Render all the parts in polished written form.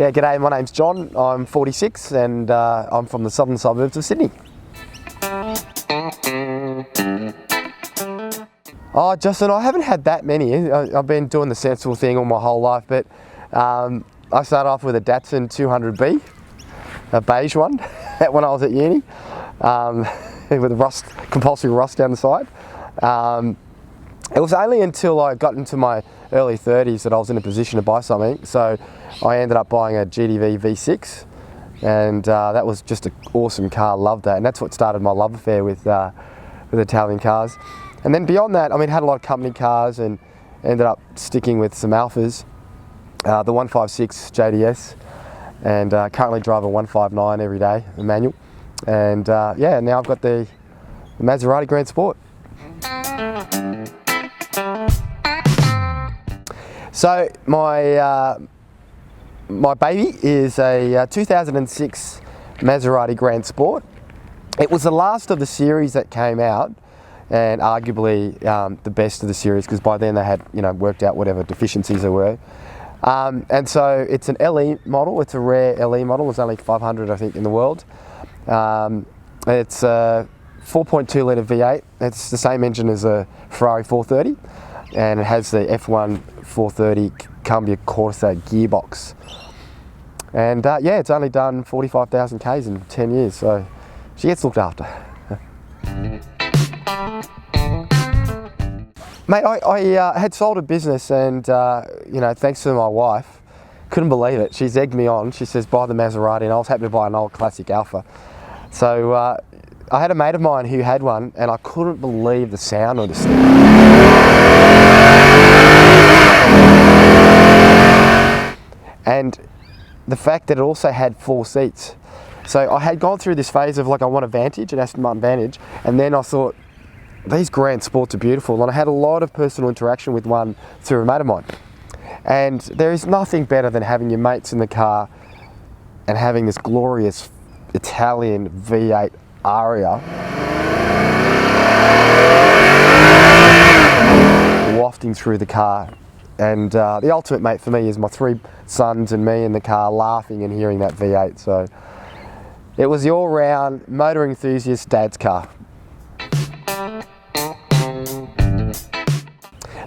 Yeah, g'day, my name's John, I'm 46 and I'm from the southern suburbs of Sydney. Oh, Justin, I haven't had that many. I've been doing the sensible thing all my whole life, but I started off with a Datsun 200B, a beige one, when I was at uni, with compulsory rust down the side. It was only until I got into my early 30s that I was in a position to buy something, so I ended up buying a GDV V6, and that was just an awesome car. Loved that, and that's what started my love affair with Italian cars. And then beyond that, I mean, had a lot of company cars and ended up sticking with some Alphas, the 156 JDS, and currently drive a 159 every day, a manual. And yeah, now I've got the Maserati GranSport. So my baby is a 2006 Maserati GranSport. It was the last of the series that came out, and arguably the best of the series, because by then they had worked out whatever deficiencies there were. And so it's an LE model. It's a rare LE model. There's only 500, I think, in the world. It's a 4.2 litre V8. It's the same engine as a Ferrari 430, and it has the F1 430 Cambio Corsa gearbox. And yeah, it's only done 45,000 Ks in 10 years, so she gets looked after. Mate, I had sold a business, and thanks to my wife, couldn't believe it. She's egged me on. She says, buy the Maserati, and I was happy to buy an old classic Alpha. So I had a mate of mine who had one, and I couldn't believe the sound of this thing. And the fact that it also had 4 seats. So I had gone through this phase of I want a Vantage, an Aston Martin Vantage, and then I thought, these GranSports are beautiful, and I had a lot of personal interaction with one through a mate of mine. And there is nothing better than having your mates in the car and having this glorious Italian V8 aria wafting through the car. And the ultimate mate for me is my 3 sons and me in the car laughing and hearing that V8. So it was the all-round motor enthusiast dad's car.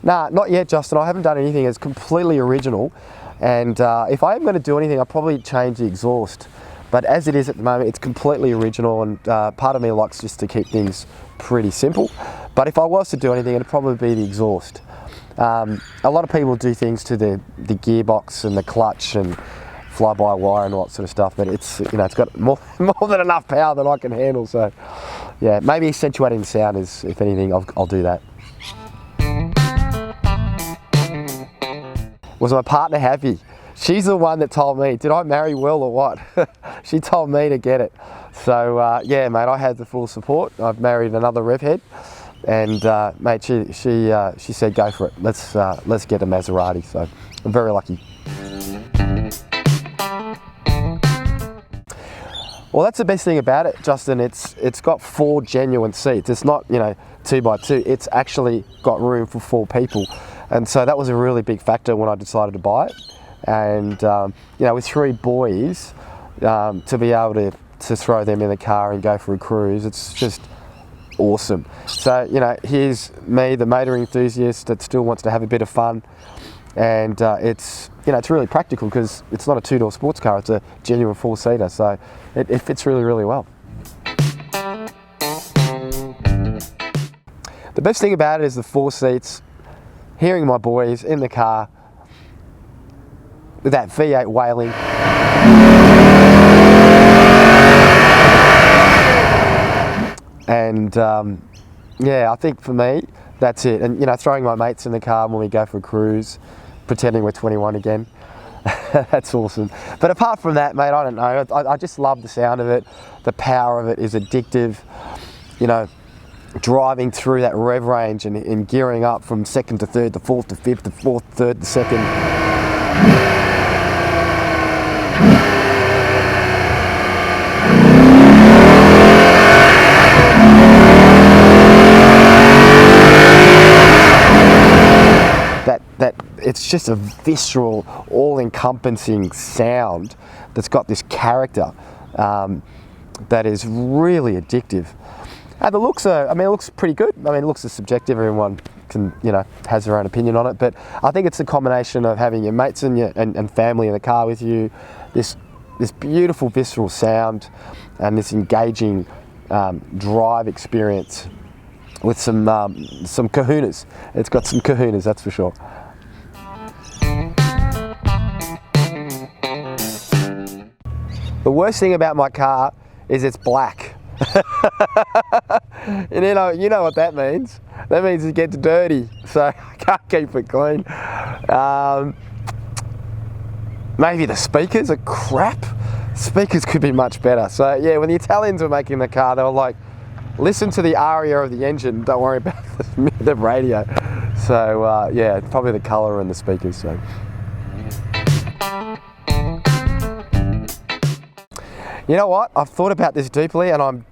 Nah, not yet, Justin. I haven't done anything. It's completely original. And if I am going to do anything, I'll probably change the exhaust. But as it is at the moment, it's completely original, and part of me likes just to keep things pretty simple. But if I was to do anything, it'd probably be the exhaust. A lot of people do things to the gearbox and the clutch and fly-by-wire and all that sort of stuff, but it's it's got more than enough power that I can handle. So yeah, maybe accentuating the sound is, if anything, I'll do that. Was my partner happy? She's the one that told me, did I marry well or what? She told me to get it. So yeah, mate, I had the full support. I've married another rev head, and mate, she said go for it. Let's get a Maserati. So I'm very lucky. Well, that's the best thing about it, Justin. It's got 4 genuine seats. It's not 2x2. It's actually got room for 4 people, and so that was a really big factor when I decided to buy it. And with 3 boys, to be able to throw them in the car and go for a cruise, it's just awesome. So here's me, the motor enthusiast that still wants to have a bit of fun, and it's really practical because it's not a 2-door sports car. It's a genuine 4-seater, so it fits really, really well. The best thing about it is the 4 seats. Hearing my boys in the car with that V8 wailing. And yeah, I think for me, that's it. And throwing my mates in the car when we go for a cruise, pretending we're 21 again, that's awesome. But apart from that, mate, I don't know. I just love the sound of it. The power of it is addictive. Driving through that rev range and gearing up from 2nd to 3rd to 4th to 5th to 4th, 3rd to 2nd. That it's just a visceral, all-encompassing sound that's got this character that is really addictive. And the looks are, I mean, it looks pretty good. I mean, it looks is subjective. Everyone can, you know, has their own opinion on it. But I think it's a combination of having your mates and family in the car with you, this beautiful visceral sound, and this engaging drive experience with some kahunas. It's got some kahunas, that's for sure. The worst thing about my car is it's black. And you know what that means. That means it gets dirty, so I can't keep it clean. Maybe the speakers are crap. Speakers could be much better. So yeah, when the Italians were making the car, they were like, listen to the aria of the engine, don't worry about the radio. So yeah, probably the colour and the speakers. So. You know what? I've thought about this deeply, and I'm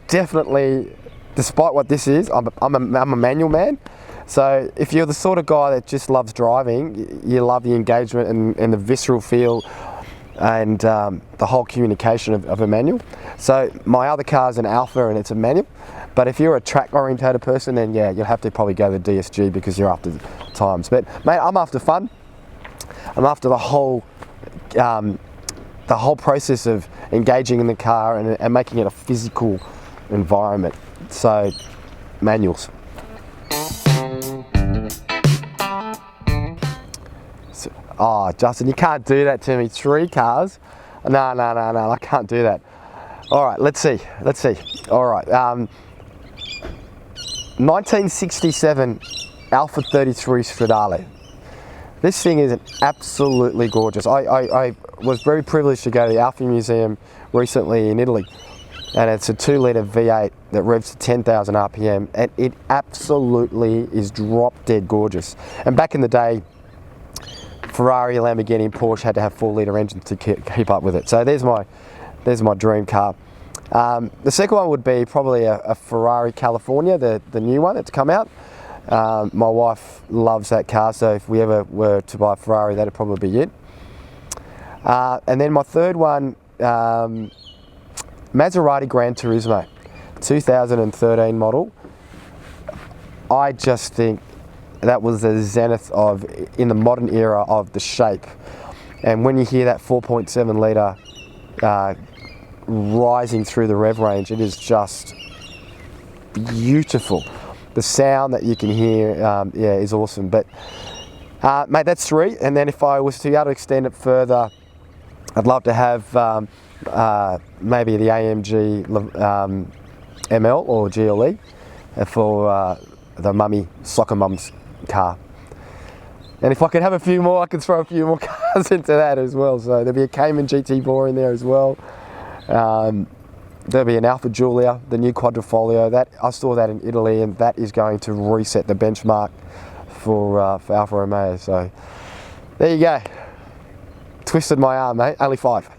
definitely, despite what this is, I'm a manual man. So if you're the sort of guy that just loves driving, you love the engagement and the visceral feel and the whole communication of a manual. So my other car is an Alpha and it's a manual. But if you're a track-orientated person, then yeah, you'll have to probably go the DSG because you're after times. But mate, I'm after fun. I'm after the whole process of engaging in the car and making it a physical environment. So, manuals. So, oh, Justin, you can't do that to me. 3 cars? No, I can't do that. All right, let's see. All right, 1967 Alpha 33 Stradale. This thing is absolutely gorgeous. I was very privileged to go to the Alfa Museum recently in Italy, and it's a 2-litre V8 that revs to 10,000 RPM, and it absolutely is drop dead gorgeous. And back in the day, Ferrari, Lamborghini and Porsche had to have 4-litre engines to keep up with it. So there's my dream car. The second one would be probably a Ferrari California, the new one that's come out. My wife loves that car, so if we ever were to buy a Ferrari, that'd probably be it. And then my third one, Maserati Gran Turismo, 2013 model. I just think that was the zenith of, in the modern era, of the shape. And when you hear that 4.7 litre rising through the rev range, it is just beautiful. The sound that you can hear, yeah, is awesome. But mate, that's 3. And then if I was to be able to extend it further, I'd love to have maybe the AMG ML or GLE for the soccer mum's car. And if I could have a few more, I could throw a few more cars into that as well. So there'll be a Cayman GT4 in there as well. There'll be an Alfa Giulia, the new Quadrifoglio. That I saw that in Italy, and that is going to reset the benchmark for Alfa Romeo. So there you go. Twisted my arm, mate. Only 5.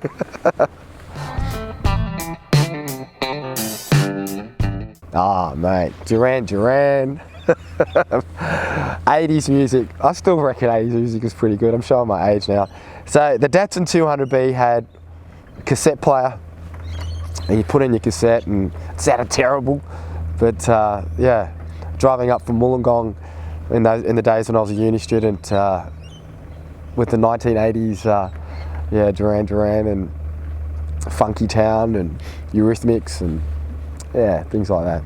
Ah, mate. Duran. 80s music. I still reckon 80s music is pretty good. I'm showing my age now. So the Datsun 200B had a cassette player, and you put in your cassette, and it sounded terrible. But yeah, driving up from Wollongong in the days when I was a uni student with the 1980s, yeah, Duran and Funky Town and Eurythmics and yeah, things like that.